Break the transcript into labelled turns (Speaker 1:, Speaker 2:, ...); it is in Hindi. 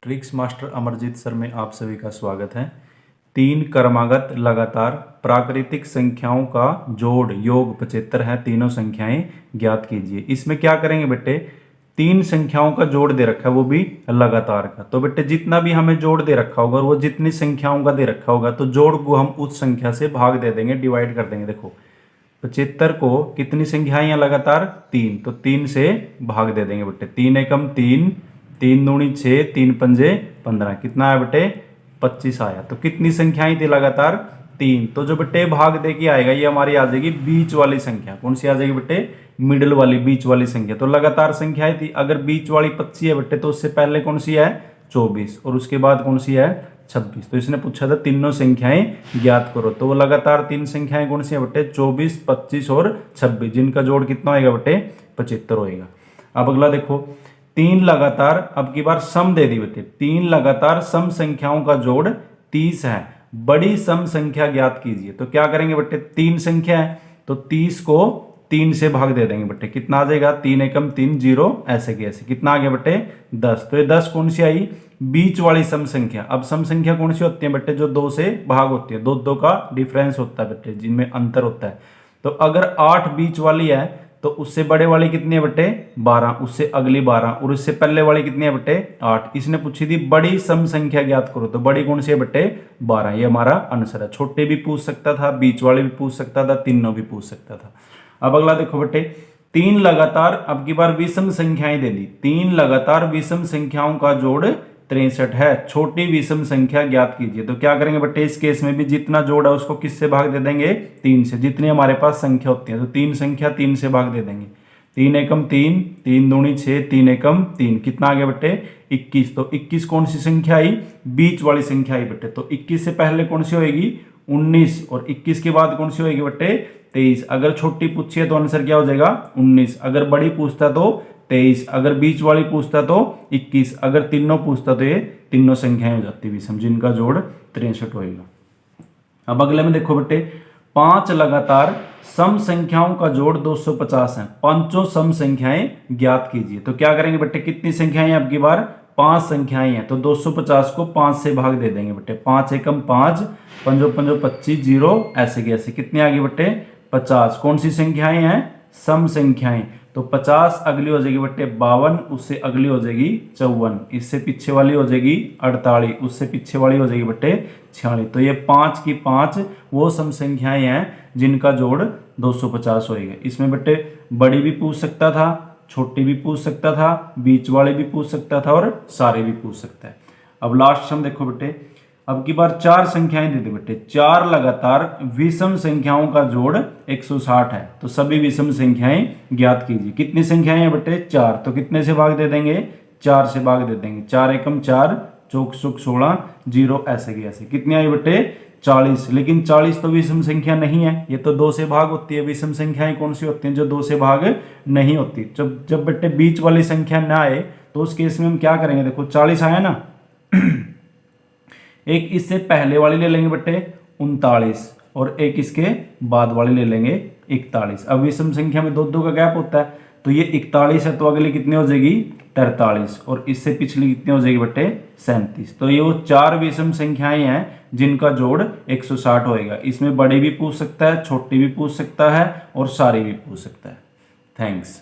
Speaker 1: ट्रिक्स मास्टर अमरजीत सर में आप सभी का स्वागत है। तीन क्रमागत लगातार प्राकृतिक संख्याओं का जोड़ योग 75 है। तीनों संख्याएं ज्ञात कीजिए। इसमें क्या करेंगे बेटे, तीन संख्याओं का जोड़ दे रखा है, वो भी लगातार का। तो बेटे जितना भी हमें जोड़ दे रखा होगा और वो जितनी संख्याओं का दे रखा होगा तो जोड़ को हम उस संख्या से भाग दे देंगे, डिवाइड कर देंगे। देखो 75 को कितनी संख्याएं हैं लगातार, तीन, तो तीन से भाग दे देंगे बेटे। तीन एकम तीन, तीन दूनी 6, तीन पंजे 15, कितना है बेटे 25 आया। तो कितनी संख्याएं थी लगातार, तीन। तो जो बेटे भाग दे के आएगा ये हमारी आ जाएगी बीच वाली संख्या। कौन सी आ जाएगी बेटे, मिडिल वाली, बीच वाली संख्या। तो लगातार संख्याएं थी, अगर बीच वाली 25 है बेटे तो उससे पहले कौन सी है 24 और उसके बाद कौन सी है 26। तो इसने पूछा था तीनों संख्याएं ज्ञात करो। तो वो लगातार तीन संख्याएं कौन सी है बेटे 24, 25 और 26, जिनका जोड़ कितना होगा बेटे 75 होएगा। अब अगला देखो, तीन लगातार, अब की बार सम दे दी बेटे, तीन लगातार सम संख्याओं का जोड़ 30 है। बड़ी सम संख्या ज्ञात कीजिए। तो क्या करेंगे बेटे, तीन संख्या है तो 30 को तीन से भाग दे देंगे बेटे। कितना आ जाएगा, तीन एकम तीन, जीरो, ऐसे के ऐसे। कितना आ गया बेटे 10। तो ये 10 कौन सी आई, बीच वाली सम संख्या। अब सम संख्या कौन सी होती है बेटे, जो दो से भाग होती है, दो दो का डिफरेंस होता है बेटे, जिनमें अंतर होता है। तो अगर 8 बीच वाली है तो उससे बड़े वाली कितनी है बेटे 12, उससे अगली 12 और उससे पहले वाली कितनी है बेटे 8। इसने पूछी थी बड़ी सम संख्या ज्ञात करो। तो बड़ी कौन सी है बेटे 12, ये हमारा आंसर है। छोटे भी पूछ सकता था, बीच वाले भी पूछ सकता था, तीनों भी पूछ सकता था। अब अगला देखो बेटे, तीन लगातार, अब की बार विषम संख्याएं दे दी। तीन लगातार विषम संख्याओं का जोड़ 63 है। छोटी विषम संख्या ज्ञात कीजिए। तो क्या करेंगे बेटे, इस केस में भी जितना जोड़ है उसको किससे भाग दे देंगे, तीन से। जितनी हमारे पास संख्या होती है तो तीन संख्या तीन से भाग दे देंगे। तीन एकम तीन, तीन दूनी 6, तीन एकम तीन, कितना आ गया बेटे 21। तो 21 कौन सी संख्या आई, बीच वाली संख्या आई बेटे। तो 21 से पहले कौन सी होगी 19 और 21 के बाद कौन सी होगी बेटे 23। अगर छोटी पूछी है तो आंसर क्या हो जाएगा 19, अगर बड़ी पूछता तो 23, अगर बीच वाली पूछता तो 21, अगर तीनों पूछता तो ये तीनों संख्याएं हो जाती विषम, जिनका जोड़ 63 होएगा। अब अगले में देखो बेटे, पांच लगातार सम संख्याओं का जोड़ 250 है। पांचों सम संख्याएं ज्ञात कीजिए। तो क्या करेंगे बेटे, कितनी संख्याएं अब की बार, पांच संख्याएं हैं तो 250 को 5 से भाग दे देंगे बेटे। 5 एकम 5, पंजो पंजो 25, जीरो, ऐसे के ऐसे। कितने आ गए बेटे 50। कौन सी संख्याएं हैं, सम संख्याएं। तो 50 अगली हो जाएगी बेटे 52, उससे अगली हो जाएगी 54, इससे पीछे वाली हो जाएगी 48, उससे पीछे वाली हो जाएगी बेटे 46। तो ये 5 की 5 वो सम संख्याएं हैं जिनका जोड़ 250 होएगा। इसमें बेटे बड़ी भी पूछ सकता था, छोटी भी पूछ सकता था, बीच वाले भी पूछ सकता था और सारे भी पूछ सकता है। अब लास्ट सम देखो बेटे, अब की बार चार संख्याएं दे दी बेटे। चार लगातार विषम संख्याओं का जोड़ 160 है। तो सभी विषम संख्याएं ज्ञात कीजिए। कितनी संख्याएं हैं बेटे 4, तो कितने से भाग दे देंगे 4 से भाग दे देंगे। 4 एकम 4, चौक चौक 16, जीरो, ऐसे की ऐसे। कितनी आई बेटे 40। लेकिन 40 तो विषम संख्या नहीं है, ये तो 2 से भाग होती है। विषम संख्याएं कौन सी होती हैं, जो 2 से भाग नहीं होती। जब बेटे बीच वाली संख्या ना आए तो उस केस में हम क्या करेंगे, देखो 40 आया ना एक इससे पहले वाली ले लेंगे बेटे 39 और एक इसके बाद वाली ले लेंगे 41। अब विषम संख्या में दो दो का गैप होता है, तो ये 41 है तो अगली कितनी हो जाएगी 43 और इससे पिछली कितनी हो जाएगी बेटे 37। तो ये वो चार विषम संख्याएं हैं जिनका जोड़ 160 होएगा। इसमें बड़ी भी पूछ सकता है, छोटी भी पूछ सकता है और सारी भी पूछ सकता है। थैंक्स।